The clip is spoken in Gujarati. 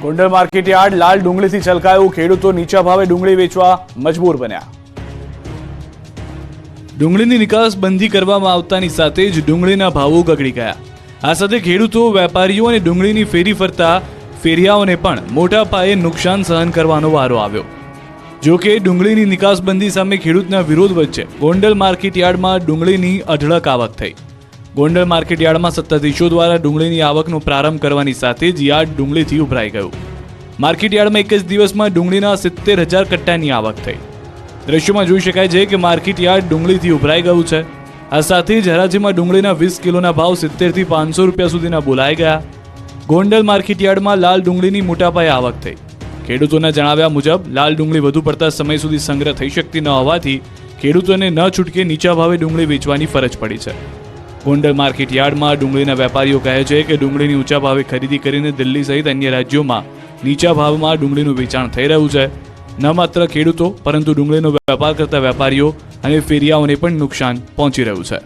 ગોંડલ માર્કેટયાર્ડ લાલ ડુંગળીથી છલકાયું, ખેડૂતો નીચા ભાવે ડુંગળી વેચવા મજબૂર બન્યા। ડુંગળીની નિકાસ બંધી કરવામાં આવતાની સાથે જ ડુંગળીના ભાવો ગગડી ગયા। આ સાથે ખેડૂતો, વેપારીઓ અને ડુંગળીની ફેરી ફરતા ફેરિયાઓને પણ મોટા પાયે નુકસાન સહન કરવાનો વારો આવ્યો। જો કે ડુંગળીની નિકાસબંધી સામે ખેડૂતના વિરોધ વચ્ચે ગોંડલ માર્કેટયાર્ડમાં ડુંગળીની અઢળક આવક થઈ। ગોંડલ માર્કેટયાર્ડમાં સત્તાધીશો દ્વારા ડુંગળીની આવકનો પ્રારંભ કરવાની સાથે જ યાર્ડ ડુંગળીથી ઉભરાઈ ગયું। માર્કેટયાર્ડમાં એક જ દિવસમાં ડુંગળીના 70,000 કટ્ટાની આવક થઈ। દ્રશ્યોમાં જોઈ શકાય છે કે માર્કેટયાર્ડ ડુંગળીથી ઉભરાઈ ગયું છે। આ સાથે જ હરાજીમાં ડુંગળીના 20 કિલોના ભાવ 70 થી 500 રૂપિયા સુધીના બોલાઈ ગયા। ગોંડલ માર્કેટયાર્ડમાં લાલ ડુંગળીની મોટા પાયે આવક થઈ। ખેડૂતોના જણાવ્યા મુજબ લાલ ડુંગળી વધુ પડતા સમય સુધી સંગ્રહ થઈ શકતી ન હોવાથી ખેડૂતોને ન છૂટકે નીચા ભાવે ડુંગળી વેચવાની ફરજ પડી છે। ગોંડલ માર્કેટયાર્ડમાં ડુંગળીના વેપારીઓ કહે છે કે ડુંગળીની ઊંચા ભાવે ખરીદી કરીને દિલ્હી સહિત અન્ય રાજ્યોમાં નીચા ભાવમાં ડુંગળીનું વેચાણ થઈ રહ્યું છે। ન માત્ર ખેડૂતો પરંતુ ડુંગળીનો વેપાર કરતા વેપારીઓ અને ફેરિયાઓને પણ નુકસાન પહોંચી રહ્યું છે।